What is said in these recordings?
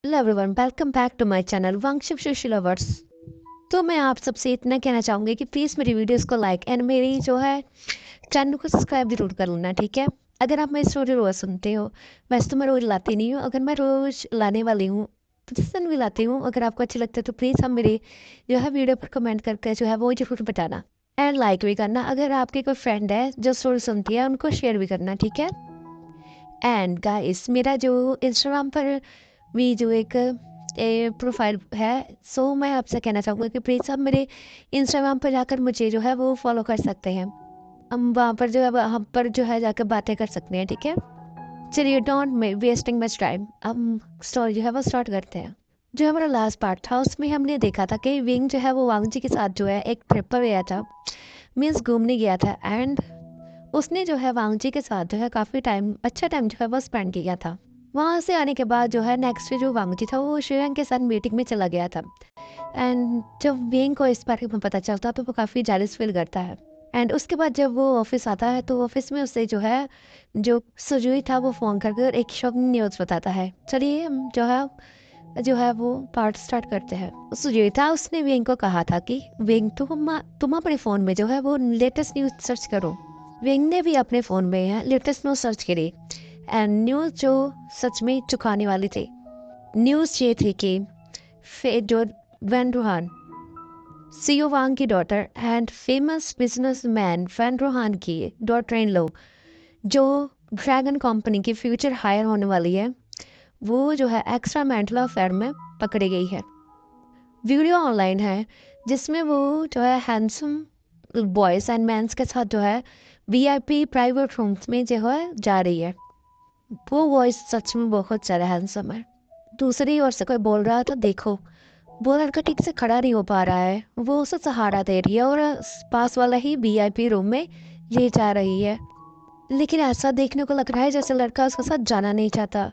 Hello everyone, welcome back to my channel वांगशिप sushi lovers. तो मैं आप सबसे इतना कहना चाहूँगी कि प्लीज़ मेरी वीडियोस को लाइक एंड मेरी जो है चैनल को सब्सक्राइब जरूर कर लेना, ठीक है। अगर आप मेरी स्टोरी रोज़ सुनते हो, वैसे तो मैं रोज़ लाती नहीं हूँ, अगर मैं रोज़ लाने वाली हूँ तो जिस दिन भी लाती हूँ, अगर आपको अच्छी लगता है तो प्लीज़ हम मेरी जो है वीडियो पर कमेंट करके जो है वो जरूर बताना एंड लाइक भी करना। अगर आपकी कोई फ्रेंड है जो स्टोरी सुनती है उनको शेयर भी करना, ठीक है। एंड गाइस, मेरा जो इंस्टाग्राम पर भी जो एक प्रोफाइल है, सो मैं आपसे कहना चाहूँगा कि प्लीज़ आप मेरे इंस्टाग्राम पर जाकर मुझे जो है वो फॉलो कर सकते हैं। हम वहाँ पर जो है हम पर जो है जाकर बातें कर सकते हैं, ठीक है। चलिए, डोंट वेस्टिंग मच टाइम, हम स्टोरी जो है वो स्टार्ट करते हैं। जो हमारा लास्ट पार्ट था उसमें हमने देखा था कि विंग जो है वो वांग जी के साथ जो है एक ट्रिप पर गया था, मीन्स घूमने गया था। एंड उसने जो है वांग जी के साथ जो है काफ़ी अच्छा टाइम जो है वो स्पेंड किया था। वहाँ से आने के बाद जो है नेक्स्ट डे जो वांग जी था वो श्रेयंग के साथ मीटिंग में चला गया था। एंड जब विंग को इस बारे में पता चलता तो वो काफ़ी जेलस फील करता है। एंड उसके बाद जब वो ऑफिस आता है तो ऑफिस में उसे जो है जो सुजुई था वो फ़ोन करके एक शॉकिंग न्यूज़ बताता है। चलिए हम जो है वो पार्ट स्टार्ट करते हैं। सुजुई था, उसने विंग को कहा था कि विंग तुम अपने फ़ोन में जो है वो लेटेस्ट न्यूज़ सर्च करो। विंग ने भी अपने फ़ोन में लेटेस्ट न्यूज़ सर्च करी एंड न्यूज़ जो सच में चुकाने वाली थी। न्यूज़ ये थी कि जो वैन रूहान, सीओ वांग की daughter and famous businessman Wan Ruhan की डॉटर इन लॉ, जो ड्रैगन कंपनी की फ्यूचर हायर होने वाली है, वो जो है एक्स्ट्रा मैरिटल अफेयर में पकड़ी गई है। वीडियो ऑनलाइन है जिसमें वो जो है हैंडसम बॉयज़ एंड मैंस के साथ जो है वीआईपी प्राइवेट रूम्स में जो है जा रही है। वो वॉइस सच में बहुत ज़्यादा हैंडसम है। दूसरी ओर से कोई बोल रहा था, देखो वो लड़का ठीक से खड़ा नहीं हो पा रहा है, वो उसे सहारा दे रही है और पास वाला ही वीआईपी रूम में ले जा रही है। लेकिन ऐसा देखने को लग रहा है जैसे लड़का उसके साथ जाना नहीं चाहता।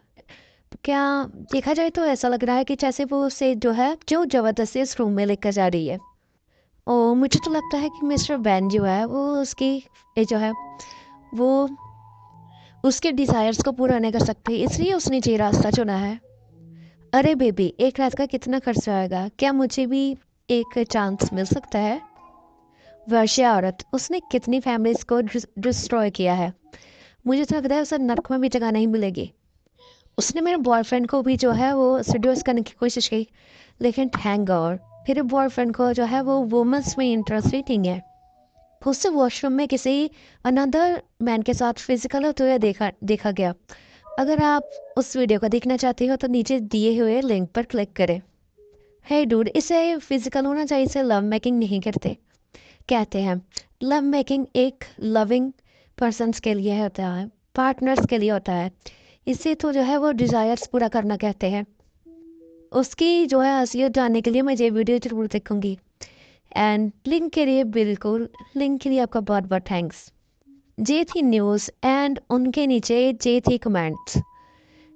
क्या देखा जाए तो ऐसा लग रहा है कि जैसे वो उसे जो ज़बरदस्ती इस रूम में लेकर जा रही है। और मुझे तो लगता है कि मिस्टर बैन जो है वो उसकी जो है वो उसके डिज़ायर्स को पूरा नहीं कर सकते, इसलिए उसने ये रास्ता चुना है। अरे बेबी, एक रात का कितना खर्चा आएगा, क्या मुझे भी एक चांस मिल सकता है। वर्षा औरत, उसने कितनी फैमिलीज को डिस्ट्रॉय किया है, मुझे तो लगता है उसे नर्क में भी जगह नहीं मिलेगी। उसने मेरे बॉयफ्रेंड को भी जो है वो सीड्यूस करने की कोशिश की, लेकिन थैंक गॉड मेरे बॉयफ्रेंड को जो है वो वुमेन्स में इंटरेस्ट नहीं है। उससे वॉशरूम में किसी अनदर मैन के साथ फिजिकल होते हुए देखा गया। अगर आप उस वीडियो को देखना चाहते हो तो नीचे दिए हुए लिंक पर क्लिक करें। हे डूड, इसे फिजिकल होना चाहिए, इसे लव मेकिंग नहीं करते। कहते हैं लव मेकिंग एक लविंग पर्सन्स के लिए होता है, पार्टनर्स के लिए होता है। इसे तो जो है वो डिज़ायर्स पूरा करना कहते हैं। उसकी जो है असलियत जानने के लिए मैं ये वीडियो जरूर देखूंगी। एंड लिंक के लिए बिल्कुल, लिंक के लिए आपका बहुत बहुत थैंक्स। जे थी न्यूज़ एंड उनके नीचे जे थी कमेंट्स।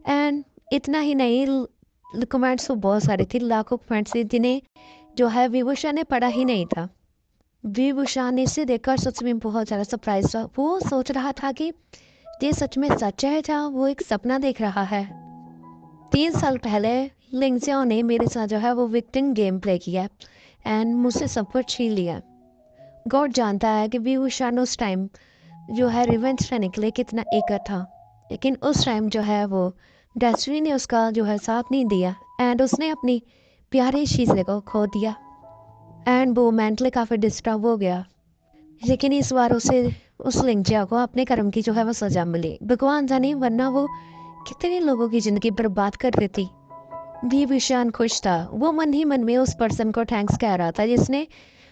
एंड इतना ही नहीं, कमेंट्स तो बहुत सारे थे, लाखों कमेंट्स थे जिन्हें जो है विभूषा ने पढ़ा ही नहीं था। विभूषा ने इसे देखकर सच में बहुत ज़्यादा सरप्राइज था। वो सोच रहा था कि ये सच में सच है या वो एक सपना देख रहा है। 3 साल पहले लिंगजियाओ ने मेरे साथ जो है वो विक्टिम गेम प्ले किया एंड मुझसे सब कुछ छीन लिया। गॉड जानता है कि विभूषण उस टाइम जो है रिवेंज लेने के लिए कितना eager था, लेकिन उस टाइम जो है वो डेस्टिनी ने उसका जो है साथ नहीं दिया एंड उसने अपनी प्यारी शीशे को खो दिया एंड वो मेंटली काफ़ी डिस्टर्ब हो गया। लेकिन इस बार उसे उस लिंगजिया को अपने कर्म की जो है वो सजा मिली, भगवान जाने, वरना वो कितने लोगों की ज़िंदगी बर्बाद कर देती। विभीषण खुश था, वो मन ही मन में उस पर्सन को थैंक्स कह रहा था जिसने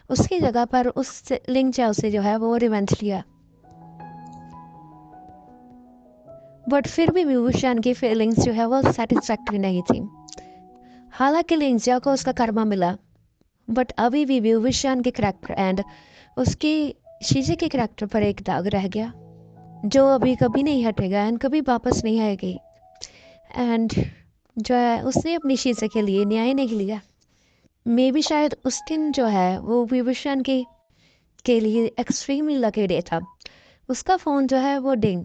उसकी जगह पर उस लिंगजिया से जो है वो रिवेंज लिया। बट फिर भी विभूषण की फीलिंग्स जो है वो सेटिस्फैक्ट्री नहीं थी। हालांकि लिंजिया को उसका कर्मा मिला, बट अभी भी विभूषण के करैक्टर एंड उसकी शीशे के करैक्टर पर एक दाग रह गया जो अभी कभी नहीं हटेगा एंड कभी वापस नहीं आएगी। एंड जो है उसने अपनी शीशे के लिए न्याय नहीं लिया। मे भी शायद उस दिन जो है वो विभूषण के लिए एक्सट्रीमली लकी डे था। उसका फ़ोन जो है वो डिंग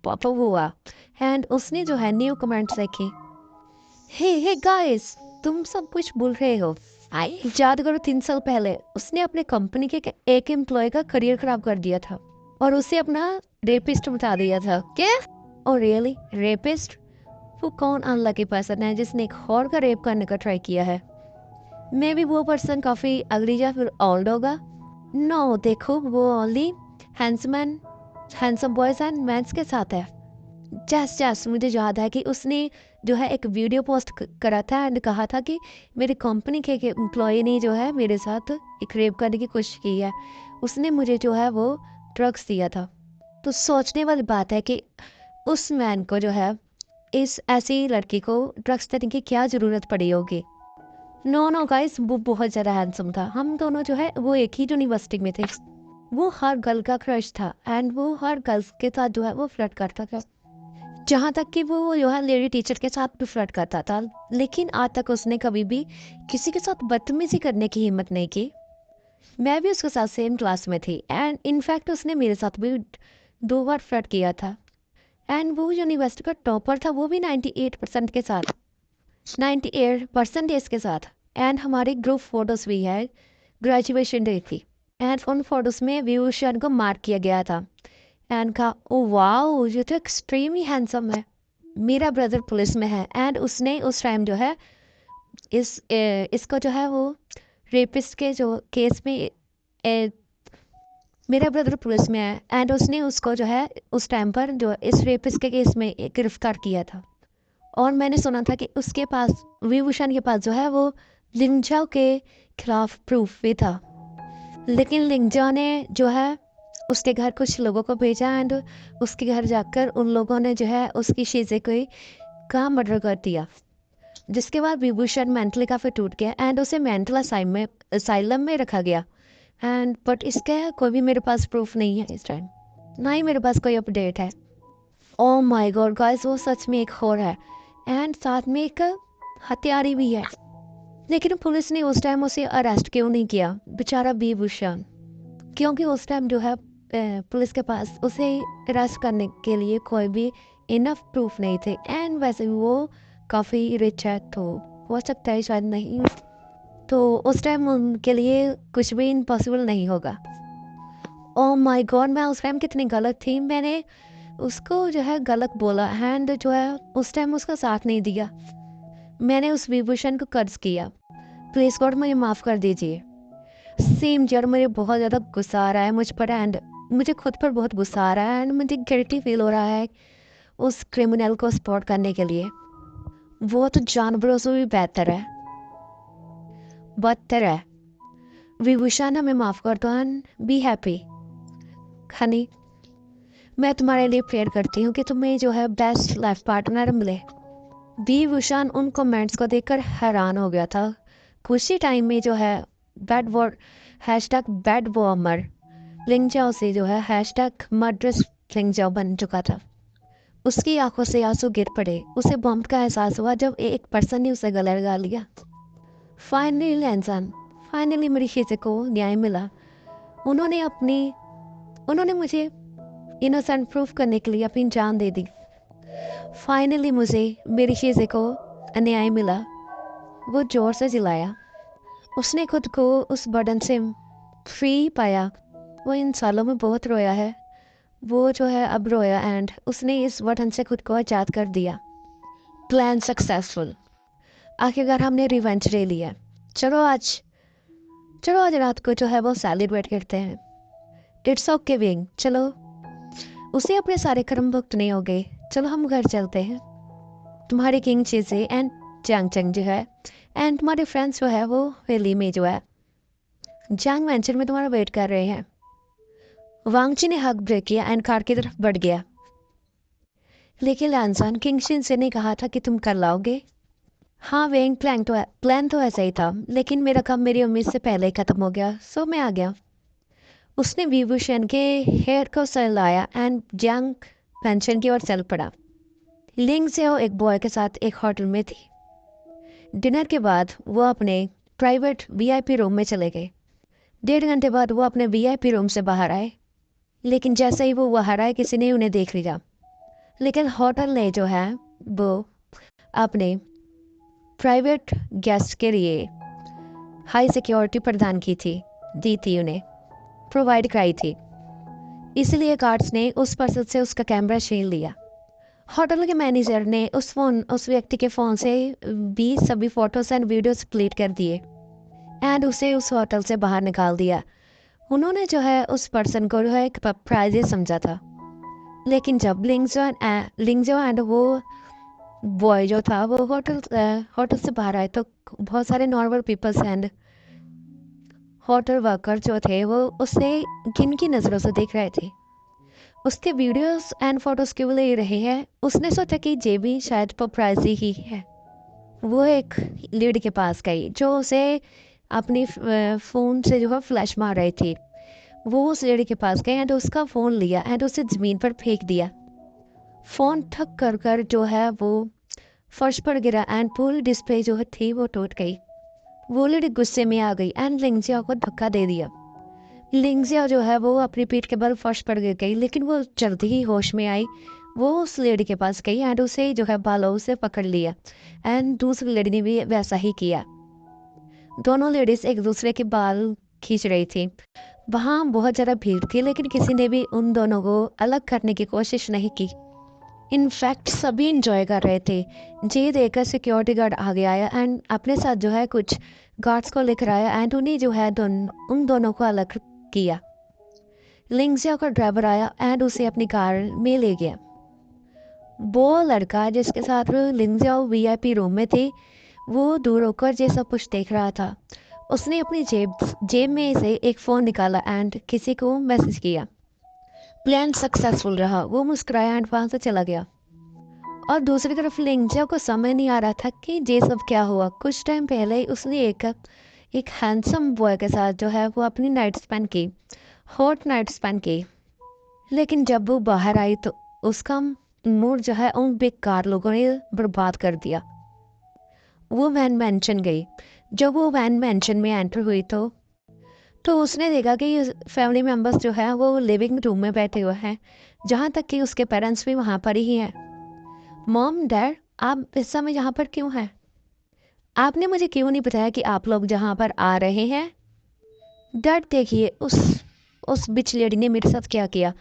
पॉपअप हुआ एंड उसने जो है न्यू कमेंट्स देखी। हे गाइस, तुम सब कुछ भूल रहे हो। आई याद करो 3 साल पहले उसने अपने कंपनी के एक एम्प्लॉय का करियर खराब कर दिया था और उसे अपना रेपिस्ट बता दिया था। क्या? Oh really? रेपिस्ट? वो कौन अनलकी पर्सन है जिसने एक और का रेप करने का ट्राई किया है? मे बी वो पर्सन काफ़ी अगली या फिर ओल्ड होगा। नो, देखो वो only handsome boys and mans के साथ है। जस्ट मुझे याद है कि उसने जो है एक वीडियो पोस्ट करा था एंड कहा था कि मेरी कंपनी के एम्प्लॉय ने जो है मेरे साथ एक रेप करने की कोशिश की है। उसने मुझे जो है वो ड्रग्स दिया था। तो सोचने वाली बात है कि उस मैन को जो है इस ऐसी लड़की को ड्रग्स देने की क्या ज़रूरत पड़ी होगी। नो गाइस, वो बहुत ज़्यादा हैंडसम था। हम दोनों जो है वो एक ही यूनिवर्सिटी में थे। वो हर गर्ल का क्रश था एंड वो हर गर्ल्स के साथ जो है वो फ्लर्ट करता था। जहाँ तक कि वो जो है लेडी टीचर के साथ भी फ्लर्ट करता था। लेकिन आज तक उसने कभी भी किसी के साथ बदतमीजी करने की हिम्मत नहीं की। मैं भी उसके साथ सेम क्लास में थी एंड इनफैक्ट उसने मेरे साथ भी 2 बार फ्लर्ट किया था। एंड वो यूनिवर्सिटी का टॉपर था, वो भी 98% के साथ, 98% के साथ। एंड हमारे ग्रुप फोटोज भी है, ग्रेजुएशन डे थी एंड उन फोटोज में विभूषण को मार्क किया गया था एंड कहा, ओ वाओ ये तो एक्सट्रीम ही हैंडसम है। मेरा ब्रदर पुलिस में है एंड उसने उस टाइम जो है इसको जो है वो रेपिस्ट के जो केस में ए, मेरा ब्रदर पुलिस में है एंड उसने उसको जो है उस टाइम पर जो इस रेपिस्ट के केस में गिरफ्तार किया था। और मैंने सुना था कि उसके पास, विभूषण के पास जो है वो लिंगजाओ के खिलाफ प्रूफ भी था। लेकिन लिंगजाओ ने जो है उसके घर कुछ लोगों को भेजा एंड उसके घर जाकर उन लोगों ने जो है उसकी शीज़े को का मर्डर कर दिया। जिसके बाद विभूषण मेंटली काफ़ी टूट गया एंड उसे मेंटल असाइलम में रखा गया। एंड बट इसका कोई भी मेरे पास प्रूफ नहीं है इस टाइम, ना ही मेरे पास कोई अपडेट है। ओ माय गॉड गाइस, वो सच में एक होर है एंड साथ में एक हत्यारी भी है। लेकिन पुलिस ने उस टाइम उसे अरेस्ट क्यों नहीं किया, बेचारा विभूषण? क्योंकि उस टाइम जो है पुलिस के पास उसे अरेस्ट करने के लिए कोई भी इनफ प्रूफ नहीं थे एंड वैसे भी वो काफ़ी रिच है तो हो सकता है शायद नहीं, तो उस टाइम उनके लिए कुछ भी इम्पॉसिबल नहीं होगा। ओ माय गॉड, मैं उस टाइम कितनी गलत थी। मैंने उसको जो है गलत बोला एंड जो है उस टाइम उसका साथ नहीं दिया। मैंने उस विभूषण को कर्ज किया। प्लीज़ गॉड मुझे माफ़ कर दीजिए। सेम यार, मुझे बहुत ज़्यादा गुस्सा आ रहा है मुझ पर एंड मुझे खुद पर बहुत गुस्सा आ रहा है एंड मुझे गिल्टी फील हो रहा है उस क्रिमिनल को सपोर्ट करने के लिए। वो तो जानवरों से भी बदतर है। विभूषण हमें माफ़ कर दो एंड बी हैप्पी। हनी, मैं तुम्हारे लिए प्रेयर करती हूँ कि तुम्हें जो है बेस्ट लाइफ पार्टनर मिले। विभूषण उन कमेंट्स को देखकर हैरान हो गया था। कुछ ही टाइम में जो है बैड वर्ड बैड वॉर्मर लिंगजाओ से जो है मर्डरस लिंगजाओ बन चुका था। उसकी आंखों से आंसू गिर पड़े। उसे बॉम्ब का एहसास हुआ जब एक पर्सन ने उसे गले लगा लिया। फाइनली मेरी शीशे को न्याय मिला। उन्होंने मुझे इनोसेंट प्रूफ करने के लिए अपनी जान दे दी। फाइनली मुझे मेरी शीशे को न्याय मिला। वो जोर से चिल्लाया। उसने खुद को उस बर्डन से फ्री पाया। वो इन सालों में बहुत रोया है। वो जो है अब रोया एंड उसने इस बर्डन से खुद को आज़ाद कर दिया। Plan successful. आखिरकार हमने रिवेंज ले लिया। चलो आज रात को जो है वो सेलिब्रेट करते हैं। इट्स ओके विंग, चलो। उसे अपने सारे कर्म भुगतने हो गए। चलो हम घर चलते हैं। तुम्हारे किंग चीज़े एंड जंग चंग जो है एंड तुम्हारे फ्रेंड्स जो है वो वैली में जो है जंग वेंचर में तुम्हारा वेट कर रहे हैं। वांगची ने हक ब्रेक किया एंड कार की तरफ बढ़ गया। लेकिन लैंसन किंग शिनसे ने कहा था कि तुम कर लाओगे। हाँ वेंग, प्लान तो ऐसा ही था, लेकिन मेरा काम मेरी उम्मीद से पहले ही खत्म हो गया, सो मैं आ गया। उसने विभूषण के हेयर को सहलाया एंड जंग पेंशन की ओर चल पड़ा। लिंग से वो एक बॉय के साथ एक होटल में थी। डिनर के बाद वो अपने प्राइवेट वीआईपी रूम में चले गए। 1.5 घंटे बाद वो अपने वीआईपी रूम से बाहर आए। लेकिन जैसे ही वो बाहर आए किसी ने उन्हें देख लिया। लेकिन होटल ने जो है वो अपने प्राइवेट गेस्ट के लिए हाई सिक्योरिटी प्रदान दी थी उन्हें प्रोवाइड कराई थी। इसलिए गार्ड्स ने उस पर्सन से उसका कैमरा छीन लिया। होटल के मैनेजर ने उस व्यक्ति के फ़ोन से भी सभी फ़ोटोज़ एंड वीडियोस डिलीट कर दिए एंड उसे उस होटल से बाहर निकाल दिया। उन्होंने जो है उस पर्सन को जो है एक प्राइज समझा था। लेकिन जब लिंगजो एंड वो बॉय जो था वो होटल से बाहर आए तो बहुत सारे normal peoples and hotel worker जो थे वो उसे किन की नज़रों से देख रहे थे। उसके वीडियोस एंड फोटोज क्यों ले रहे हैं। उसने सोचा कि ये भी शायद पपराइजी ही है। वो एक लेडी के पास गई जो उसे अपनी फ़ोन से जो है फ्लैश मार रही थी। वो उस लेडी के पास गई एंड उसका फ़ोन लिया एंड उसे ज़मीन पर फेंक दिया। फ़ोन ठक कर कर जो है वो फर्श पर गिरा एंड पूरी डिस्प्ले जो है थी वो टूट गई। वो लेडी गुस्से में आ गई एंड लिंगजिया को धक्का दे दिया। लिंगजिया जो है वो अपनी पीठ के बल फर्श पर गिर गई, लेकिन वो जल्दी ही होश में आई। वो उस लेडी के पास गई एंड उसे जो है बालों से पकड़ लिया एंड दूसरी लेडी ने भी वैसा ही किया। दोनों लेडीज एक दूसरे के बाल खींच रही थी। वहाँ बहुत ज़्यादा भीड़ थी, लेकिन किसी ने भी उन दोनों को अलग करने की कोशिश नहीं की। इनफैक्ट सभी इंजॉय कर रहे थे। ये देखकर सिक्योरिटी गार्ड आगे आया एंड अपने साथ जो है कुछ गार्ड्स को लेकर आया एंड उन्हें जो है उन दोनों को अलग किया। लिंगजिया का ड्राइवर आया एंड उसे अपनी कार में ले गया। वो लड़का जिसके साथ लिंगजिया वीआईपी रूम में थी वो दूर होकर ये सब कुछ देख रहा था। उसने अपनी जेब में से एक फ़ोन निकाला एंड किसी को मैसेज किया। प्लान सक्सेसफुल रहा। वो मुस्कुराया एंड वहाँ से चला गया। और दूसरी तरफ लिंगजिया को समझ नहीं आ रहा था कि ये सब क्या हुआ। कुछ टाइम पहले ही उसने एक हैंडसम बॉय के साथ जो है वो अपनी नाइट स्पेंड की, हॉट नाइट स्पेंड की। लेकिन जब वो बाहर आई तो उसका मूड जो है उन बेकार लोगों ने बर्बाद कर दिया। वो वैन मेंशन गई। जब वो वैन मेंशन में एंटर हुई तो उसने देखा कि फैमिली मेम्बर्स जो है वो लिविंग रूम में बैठे हुए हैं, जहाँ तक कि उसके पेरेंट्स भी वहाँ पर ही हैं। मॉम डैड, आप इस समय यहाँ पर क्यों हैं? आपने मुझे क्यों नहीं बताया कि आप लोग जहाँ पर आ रहे हैं? डैड देखिए उस बिच लेडी ने मेरे साथ क्या किया।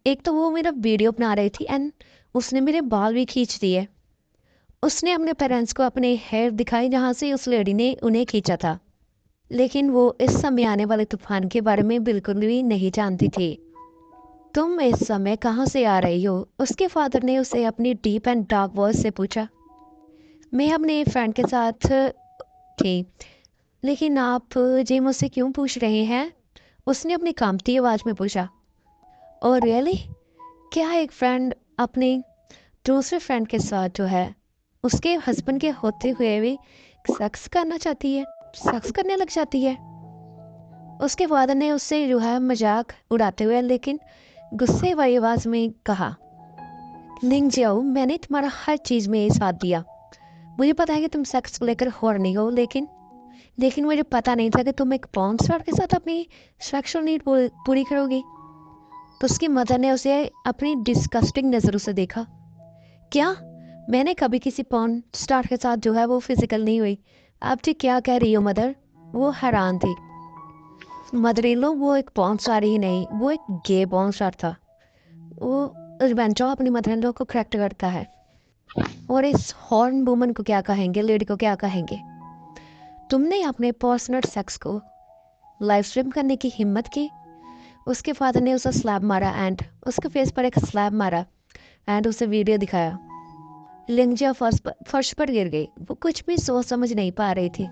एक तो वो मेरा वीडियो बना रही थी एंड उसने मेरे बाल भी खींच दिए। उसने अपने पेरेंट्स को अपने हेयर दिखाई जहाँ से उस लेडी ने उन्हें खींचा था। लेकिन वो इस समय आने वाले तूफान के बारे में बिल्कुल भी नहीं जानती थी। तुम इस समय कहाँ से आ रही हो? उसके फादर ने उसे अपनी डीप एंड डार्क वॉइस से पूछा। मैं अपने फ्रेंड के साथ थी। लेकिन आप जे मुझसे क्यों पूछ रहे हैं? उसने अपनी कांपती आवाज़ में पूछा। और रियली, क्या एक फ्रेंड अपने दूसरे फ्रेंड के साथ जो है उसके हस्बैंड के होते हुए भी सेक्स करना चाहती है, सेक्स करने लग जाती है? उसके फादर ने उससे जो है मजाक उड़ाते हुए लेकिन गुस्से वाली आवाज़ में कहा, लिंगजियाओ, मैंने तुम्हारा हर चीज़ में साथ दिया। मुझे पता है कि तुम सेक्स को लेकर हॉर्नी हो, लेकिन मुझे पता नहीं था कि तुम एक पॉर्न स्टार के साथ अपनी सेक्सुअल नीड पूरी करोगी। तो उसकी मदर ने उसे अपनी डिस्कस्टिंग नज़रों से देखा। क्या? मैंने कभी किसी पॉर्न स्टार के साथ जो है वो फिजिकल नहीं हुई। आप जी क्या कह रही हो मदर? वो हैरान थी। मदर इन लॉ, वो एक पॉर्न स्टार ही नहीं, वो एक गे पॉर्न स्टार था। वो बेंचो अपनी मदर इन लॉ को करेक्ट करता है। और इस हॉर्न वुमन को क्या कहेंगे, लेडी को क्या कहेंगे? तुमने अपने पर्सनल सेक्स को लाइव स्ट्रीम करने की हिम्मत की? उसके फादर ने उसे स्लैब मारा एंड उसके फेस पर एक स्लैब मारा एंड उसे वीडियो दिखाया। लिंगजिया फर्श पर गिर गई। वो कुछ भी सोच समझ नहीं पा रही थी।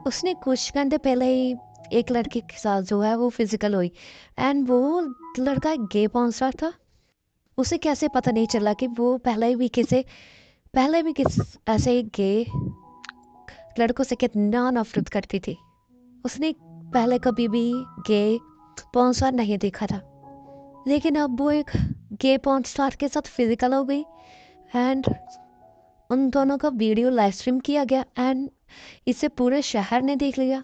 उसने कुछ घंटे पहले ही एक लड़के के साथ जो है वो फिजिकल हुई एंड वो लड़का एक गे पॉर्न स्टार था। उसे कैसे पता नहीं चला कि वो पहले भी किस ऐसे गे लड़कों से कितना नफरत करती थी। उसने पहले कभी भी गे पॉर्न स्टार नहीं देखा था, लेकिन अब वो एक गे पॉर्न स्टार के साथ फिजिकल हो गई एंड उन दोनों का वीडियो लाइव स्ट्रीम किया गया एंड इसे पूरे शहर ने देख लिया।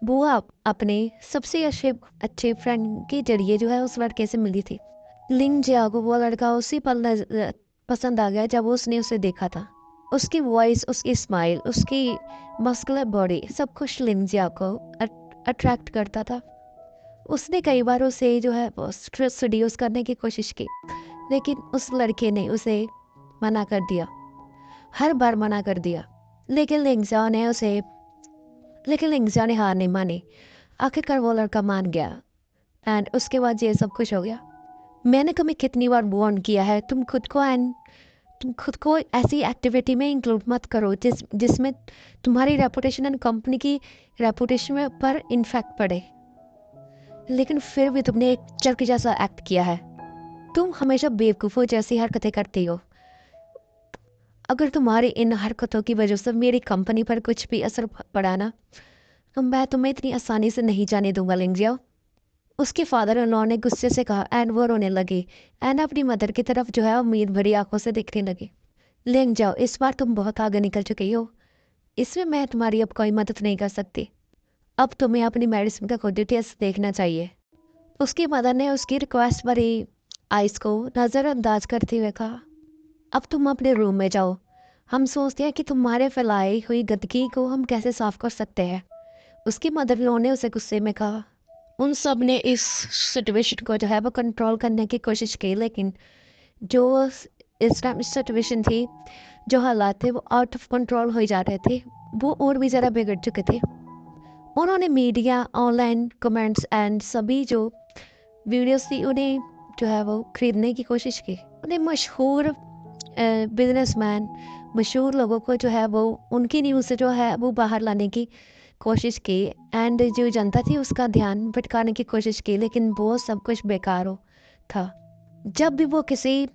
वो अपने सबसे अच्छे फ्रेंड के जरिए जो है उस लड़के से मिली थी। लिंगजिया को वो लड़का उसी पल पसंद आ गया जब उसने उसे देखा था। उसकी वॉइस, उसकी स्माइल, उसकी मस्कुलर बॉडी सब कुछ लिंजिया को अट्रैक्ट करता था। उसने कई बार उसे जो है स्ट्रेस रिड्यूस करने की कोशिश की, लेकिन उस लड़के ने उसे मना कर दिया, हर बार मना कर दिया। लेकिन लिंजिया ने उसे लेकिन लिंजिया ने हार नहीं मानी। आखिरकार वो लड़का मान गया एंड उसके बाद ये सब कुछ हो गया। मैंने तुम्हें कितनी बार वार्न किया है, तुम खुद को ऐसी एक्टिविटी में इंक्लूड मत करो जिसमें तुम्हारी रेपुटेशन एंड कंपनी की रेपुटेशन पर इन्फेक्ट पड़े। लेकिन फिर भी तुमने एक चरक जैसा एक्ट किया है। तुम हमेशा बेवकूफ़ों जैसी हरकतें करती हो। अगर तुम्हारी इन हरकतों की वजह से मेरी कंपनी पर कुछ भी असर पड़ा ना, तो मैं तुम्हें इतनी आसानी से नहीं जाने दूंगा लिंजिया। उसके फादर इन लॉ ने गुस्से से कहा एंड वो रोने लगी एंड अपनी मदर की तरफ जो है उम्मीद भरी आंखों से देखने लगी। लिंजिया, इस बार तुम बहुत आगे निकल चुकी हो, इसमें मैं तुम्हारी अब कोई मदद नहीं कर सकती। अब तुम्हें अपनी मेडिसिन का खुद डिटेल्स देखना चाहिए। उसकी मदर ने उसकी रिक्वेस्ट भरी आइस को नज़रअंदाज करते हुए कहा, अब तुम अपने रूम में जाओ। हम सोचते हैं कि तुम्हारे फैलाई हुई गंदगी को हम कैसे साफ कर सकते हैं। उसकी मदर इन लॉ ने उसे गुस्से में कहा। उन सब ने इस सिचुएशन को जो है वो कंट्रोल करने की कोशिश की, लेकिन जो इस टाइम सिचुएशन थी, जो हालात थे वो आउट ऑफ कंट्रोल हो जा रहे थे, वो और भी ज़्यादा बिगड़ चुके थे। उन्होंने मीडिया, ऑनलाइन कमेंट्स एंड सभी जो वीडियोस थी उन्हें जो है वो खरीदने की कोशिश की। उन्हें मशहूर बिजनेसमैन, मशहूर लोगों को जो है वो उनकी न्यूज़ से जो है वो बाहर लाने की कोशिश की एंड जो जनता थी उसका ध्यान भटकाने की कोशिश की, लेकिन वो सब कुछ बेकार हो था। जब भी वो किसी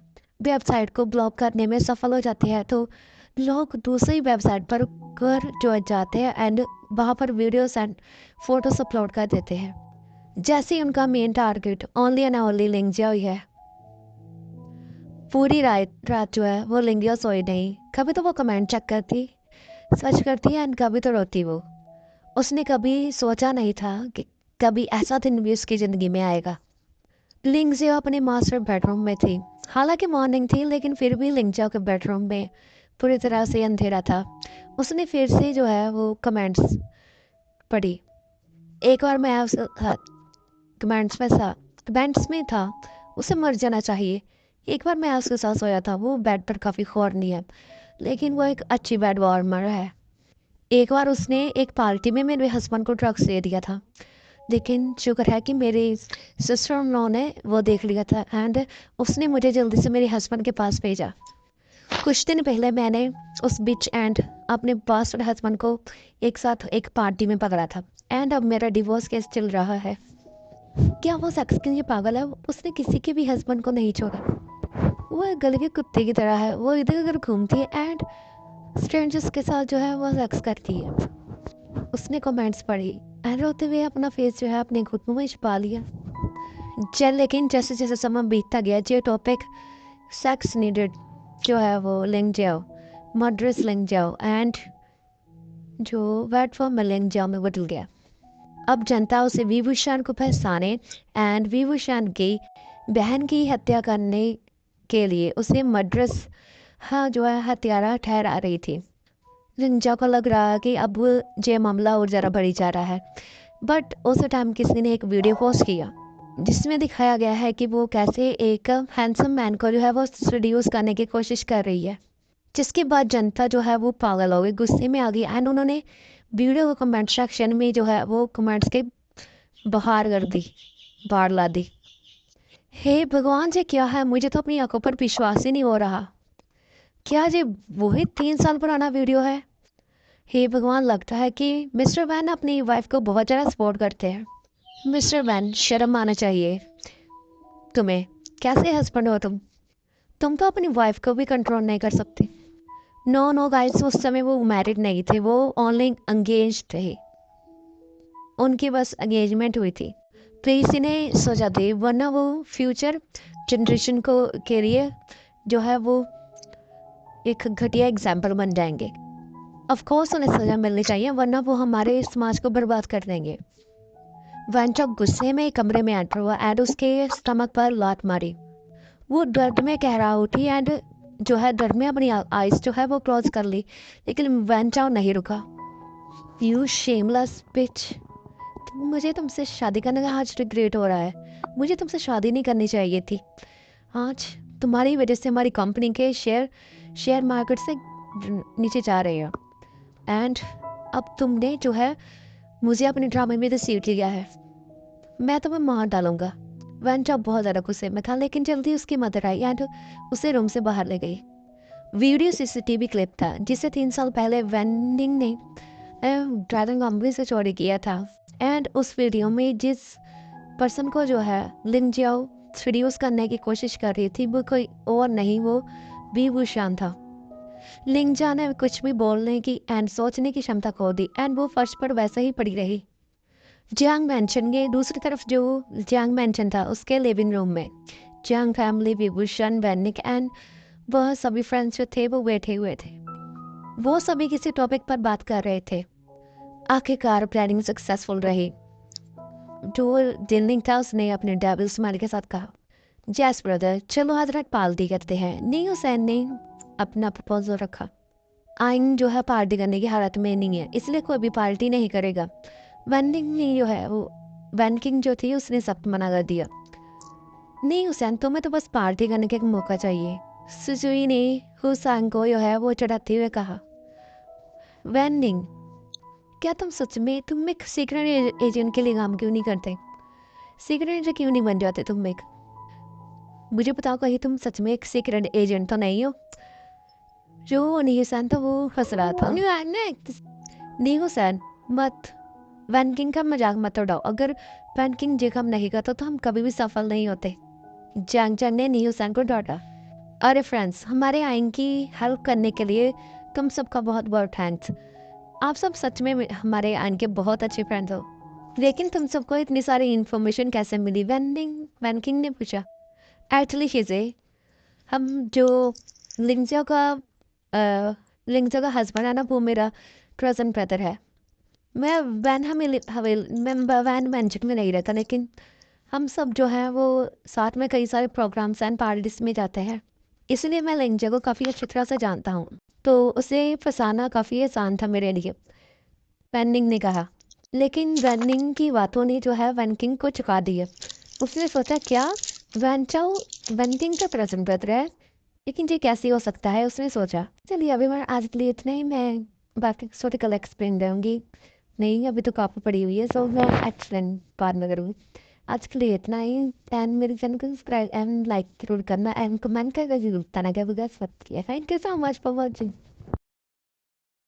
वेबसाइट को ब्लॉक करने में सफल हो जाते हैं तो लोग दूसरी वेबसाइट पर कर जो जाते हैं एंड वहाँ पर वीडियोस एंड फोटोस अपलोड कर देते हैं। जैसे ही उनका main target only and only लिंजिया ही है। पूरी रात जो है वो लिंजिया सोई नहीं। कभी तो वो कमेंट चेक करती, सर्च करती एंड कभी तो रोती वो। उसने कभी सोचा नहीं था कि कभी ऐसा दिन भी उसकी ज़िंदगी में आएगा। लिंजिया अपने मास्टर बेडरूम में थी। हालांकि मॉर्निंग थी, लेकिन फिर भी लिंजिया के बेडरूम में पूरी तरह से अंधेरा था। उसने फिर से जो है वो कमेंट्स पढ़ी। एक बार मैं उसके साथ कमेंट्स में था उसे मर जाना चाहिए। एक बार मैं उसके साथ सोया था, वो बेड पर काफ़ी खौरनी है, लेकिन वो एक अच्छी बेड वार्मर है। एक बार उसने एक पार्टी में मेरे हस्बैंड को ड्रग्स दे दिया था, लेकिन शुक्र है कि मेरे सिस्टर इन लॉ ने वो देख लिया था एंड उसने मुझे जल्दी से मेरे हस्बैंड के पास भेजा। कुछ दिन पहले मैंने उस बिच एंड अपने पास्ट हस्बैंड को एक साथ एक पार्टी में पकड़ा था एंड अब मेरा डिवोर्स केस चल रहा है। क्या वो सेक्स के लिए पागल है? उसने किसी के भी हस्बैंड को नहीं छोड़ा। वो एक गले के कुत्ते की तरह है, वो इधर उधर घूमती है एंड स्ट्रेंजर्स के साथ जो है वो सेक्स करती है। उसने कमेंट्स पढ़ी एंड रोते हुए अपना फेस जो है अपने घुटनों में छुपा लिया। लेकिन जैसे जैसे समय बीतता गया, जो टॉपिक सेक्स नीडेड जो है वो लिंग जाओ, मर्डरस लिंग जाओ एंड जो वर्ड फॉर्म में लिंग जाओ में बदल गया। अब जनता उसे विभूषण को पहचाने एंड विभूषण की बहन की हत्या करने के लिए उसे मर्डरस जो है हत्यारा ठहरा रही थी। लिंजा को लग रहा है कि अब ये मामला और ज़रा बढ़ी जा रहा है। बट उस टाइम किसी ने एक वीडियो पोस्ट किया जिसमें दिखाया गया है कि वो कैसे एक हैंडसम मैन को जो है वो रिड्यूस करने की कोशिश कर रही है, जिसके बाद जनता जो है वो पागल हो गई, गुस्से में आ गई एंड उन्होंने वीडियो को कमेंट सेक्शन में जो है वो कमेंट्स के बाहर ला दी। हे भगवान, ये क्या है? मुझे तो अपनी आंखों पर विश्वास ही नहीं हो रहा। क्या ये वही 3 साल पुराना वीडियो है? हे भगवान, लगता है कि मिस्टर वैन अपनी वाइफ को बहुत ज़्यादा सपोर्ट करते हैं। मिस्टर वैन, शर्म आना चाहिए तुम्हें। कैसे हस्बैंड हो तुम तो अपनी वाइफ को भी कंट्रोल नहीं कर सकते। नो गाइस, उस समय वो मैरिड नहीं थे, वो ऑनलाइन एंगेज थे। उनकी बस एंगेजमेंट हुई थी। प्लीज़ इन्हें सजा दे, वरना वो फ्यूचर जनरेशन को के लिए जो है वो एक घटिया एग्जाम्पल बन जाएंगे। ऑफ कोर्स उन्हें सजा मिलनी चाहिए, वरना वो हमारे समाज को बर्बाद कर देंगे। वंचक गुस्से में कमरे में एंटर हुआ एंड उसके स्टमक पर लात मारी। वो दर्द में कह रहा उठी एंड जो है डर में अपनी आइज जो है वो क्लोज कर ली, लेकिन वैन चाओ नहीं रुका। यू शेमलेस बिच, मुझे तुमसे शादी करने का आज रिग्रेट हो रहा है। मुझे तुमसे शादी नहीं करनी चाहिए थी। आज तुम्हारी वजह से हमारी कंपनी के शेयर मार्केट से नीचे जा रहे हैं, एंड अब तुमने जो है मुझे अपने ड्रामे में रिसीव किया है। मैं तुम्हें मार डालूंगा। वैन जब बहुत ज़्यादा गुस्से में था, लेकिन जल्दी उसकी मदर आई एंड उसे रूम से बाहर ले गई। वीडियो सीसीटीवी क्लिप था जिसे 3 साल पहले वेंडिंग ने ड्राइविंग कंपनी से चोरी किया था, एंड उस वीडियो में जिस पर्सन को जो है लिन जियाओ सीड्यूस करने की कोशिश कर रही थी वो कोई और नहीं, वो बी वुशान था। लिंगजा ने कुछ भी बोलने की एंड सोचने की क्षमता खो दी, एंड वो फर्श पर वैसे ही पड़ी रही। जियांग मेंशन के दूसरी तरफ जो जियांग मेंशन था उसके लिविंग रूम में Jiang family, Vibhushan, Vanik and वह सभी फ्रेंड्स जो थे वो बैठे हुए थे। वो सभी किसी टॉपिक पर बात कर रहे थे। आखिरकार प्लानिंग सक्सेसफुल रही। जो डिलिंग था उसने अपने डेविल स्माइल के साथ कहा, जैस ब्रदर चलो आज रात पार्टी करते हैं। नीयू सैन ने अपना प्रपोजल रखा। आइन जो है पार्टी करने की हालत में नहीं है, इसलिए कोई भी पार्टी नहीं करेगा। वैनकिंग ने जो है वो वैनकिंग जो थी उसने सब मना कर दिया। नहीं हुसैन, तुम्हें तो बस पार्टी करने का एक मौका चाहिए। सुजुई ने हुसैन को जो है वो चढ़ाते हुए कहा। वैनिंग, क्या तुम एक सीक्रेट एजेंट के लिए काम क्यों नहीं करते? सीक्रेट एजेंट क्यों नहीं बन जाते तुम एक? मुझे बताओ, कहीं तुम सच में एक सीक्रेट एजेंट तो नहीं हो? जो नीहुसैन था वो हंस रहा था। नीहुसैन मत, वैन किंग का मजाक मत उड़ाओ। अगर वैन किंग ये काम नहीं करता तो हम कभी भी सफल नहीं होते। जैंग चैन ने नीहुसैन को डांटा। अरे फ्रेंड्स, हमारे आइन की हेल्प करने के लिए तुम सबका बहुत बहुत थैंक्स। आप सब सच में हमारे आइन के बहुत अच्छे फ्रेंड्स हो। लेकिन तुम सबको इतनी सारी इन्फॉर्मेशन कैसे मिली? वैन किंग ने पूछा। एक्चुअली शीजे, हम जो लिंगजा का लिंगजा का हस्बैंड है ना, वो मेरा कज़न ब्रदर है। मैं वैन मेंशन में नहीं रहता, लेकिन हम सब जो है वो साथ में कई सारे प्रोग्राम्स एंड पार्टीज में जाते हैं, इसलिए मैं लिंगजा को काफ़ी अच्छी तरह से जानता हूँ। तो उसे फंसाना काफ़ी आसान था मेरे लिए, वैनिंग ने कहा। लेकिन वैनिंग की बातों ने जो है वैनकिंग को चुका दिया। उसने सोचा, क्या वैनचाओ वैनकिंग का प्रेजेंट ब्रदर है? लेकिन ये कैसे हो सकता है, उसने सोचा। चलिए अभी मैं आज के लिए इतना ही, मैं बाकी छोटे कल एक्सप्लेन दूँगी। नहीं, अभी तो काफ़ी पड़ी हुई है, सो मैं एक्सप्लेन बाद में करूँगी। आज के लिए इतना ही, एंड मेरे चैनल को सब्सक्राइब एंड लाइक जरूर करना, एंड कमेंट करके जरूर बताना क्या thank you so much for watching.